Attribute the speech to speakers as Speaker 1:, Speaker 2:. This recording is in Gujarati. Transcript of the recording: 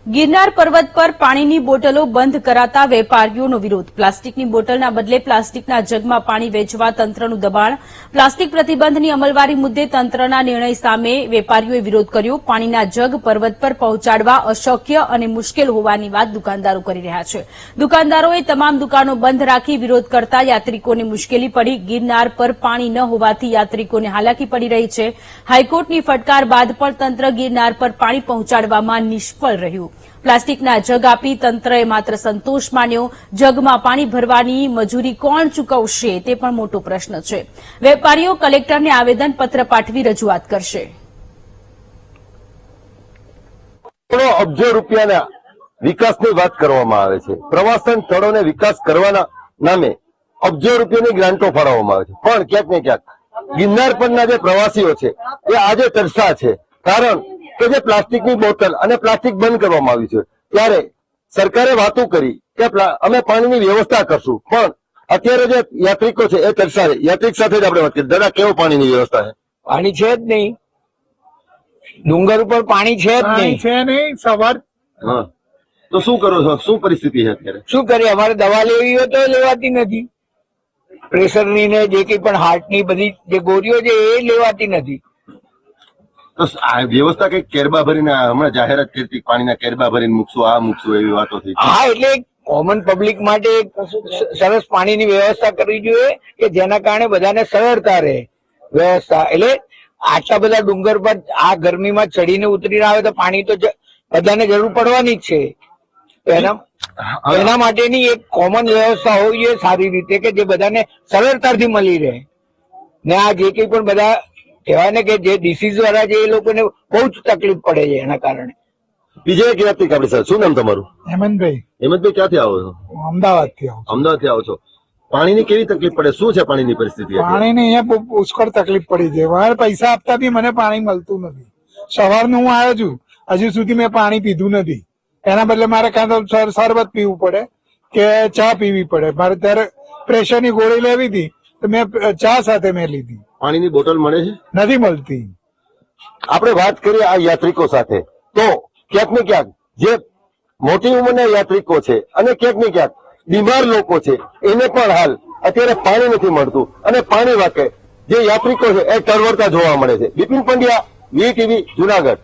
Speaker 1: ગિરનાર પર્વત પર પાણીની બોટલો બંધ કરાતા વેપારીઓનો વિરોધ. પ્લાસ્ટિકની બોટલના બદલે પ્લાસ્ટિકના જગમાં પાણી વેચવા તંત્રનું દબાણ. પ્લાસ્ટિક પ્રતિબંધની અમલવારી મુદ્દે તંત્રના નિર્ણય સામે વેપારીઓએ વિરોધ કર્યો. પાણીના જગ પર્વત પર પહોંચાડવા અશક્ય અને મુશ્કેલ હોવાની વાત દુકાનદારો કરી રહ્યા છે. દુકાનદારોએ તમામ દુકાનો બંધ રાખી વિરોધ કરતા યાત્રિકોને મુશ્કેલી પડી. ગિરનાર પર પાણી ન હોવાથી યાત્રિકોને હાલાકી પડી રહી છે. હાઈકોર્ટની ફટકાર બાદ પણ તંત્ર ગિરનાર પર પાણી પહોંચાડવામાં નિષ્ફળ રહ્યું. પ્લાસ્ટિકના જગ આપી તંત્રએ માત્ર સંતોષ માન્યો. જગમાં પાણી ભરવાની મજૂરી કોણ ચૂકવશે તે પણ મોટો પ્રશ્ન છે. વેપારીઓ કલેક્ટરને આવેદનપત્ર પાઠવી રજૂઆત કરશે.
Speaker 2: અબજો રૂપિયાના વિકાસની વાત કરવામાં આવે છે. પ્રવાસન સ્થળોને વિકાસ કરવાના નામે અબજો રૂપિયાની ગ્રાન્ટો ફાળવવામાં આવે છે. પણ ક્યાંક ને ક્યાંક ગિરનાર પરના જે પ્રવાસીઓ છે એ આજે તરસા છે. કારણ કે જે પ્લાસ્ટિકની બોટલ અને પ્લાસ્ટિક બંધ કરવામાં આવ્યું છે ત્યારે સરકારે વાતો કરી કે અમે પાણીની વ્યવસ્થા કરશું, પણ અત્યારે જે યાત્રિકો છે એ તરસા છે. યાત્રિક સાથે જ આપણે વાત કરીએ. દાદા, કેવું પાણીની વ્યવસ્થા છે?
Speaker 3: પાણી છે જ નહીં, ડુંગર ઉપર પાણી છે જ નહીં. સવાર
Speaker 2: તો શું કરો છો? શું પરિસ્થિતિ છે અત્યારે? શું
Speaker 3: કરીએ? અમારે દવા લેવી હોય તો લેવાતી નથી. પ્રેશરની ને જે કઈ પણ હાર્ટની બધી જે ગોળીઓ છે એ લેવાતી નથી.
Speaker 2: તો આ વ્યવસ્થા કઈક કેરબા ભરીને હમણાં જાહેરાત કરતી પાણીના કેરબા ભરીને મૂકશું, આ મૂકશું એવી વાતો થઈ.
Speaker 3: હા, એટલે કોમન પબ્લિક માટે સરસ પાણીની વ્યવસ્થા કરવી જોઈએ કે જેના કારણે બધાને સરળતા રહે વ્યવસ્થા. એટલે આટલા બધા ડુંગર પર આ ગરમીમાં ચડીને ઉતરીને આવે તો પાણી તો બધાને જરૂર પડવાની જ છે. એના માટેની એક કોમન વ્યવસ્થા હોવી જોઈએ સારી રીતે કે જે બધાને સરળતાથી મળી રહે. ને આ જે કઈ પણ બધા કહેવાય ને કે જે ડિસીઝ વાળા જે એ લોકોને બહુ જ તકલીફ પડે છે એના કારણે.
Speaker 2: બીજા એક યાત્રિક આપણી સાથે, શું નામ તમારું?
Speaker 4: હેમંતભાઈ.
Speaker 2: હેમંતભાઈ, ક્યાંથી આવો છો?
Speaker 4: અમદાવાદથી આવો.
Speaker 2: અમદાવાદથી આવો છો. પાણીની કેવી તકલીફ પડે? શું છે પાણીની પરિસ્થિતિ?
Speaker 4: પાણીની અહીંયા પુષ્કળ તકલીફ પડી છે. મારે પૈસા આપતા બી મને પાણી મળતું નથી. સવારનું હું આવ્યો છું, હજુ સુધી મેં પાણી પીધું નથી. એના બદલે મારે કાં તો શરબત પીવું પડે કે ચા પીવી પડે. મારે ત્યારે પ્રેશરની ગોળી લેવી હતી તો મેં ચા સાથે મેં લીધી.
Speaker 2: પાણીની બોટલ મળે છે?
Speaker 4: નથી મળતી.
Speaker 2: આપણે વાત કરીએ આ યાત્રિકો સાથે તો ક્યાંક ને ક્યાંક જે મોટી ઉંમરના યાત્રિકો છે અને ક્યાંક ને ક્યાંક બીમાર લોકો છે એને પણ હાલ અત્યારે પાણી નથી મળતું અને પાણી વાકે જે યાત્રિકો છે એ ટળવળતા જોવા મળે છે. બિપિન પંડ્યા, VTV, જુનાગઢ.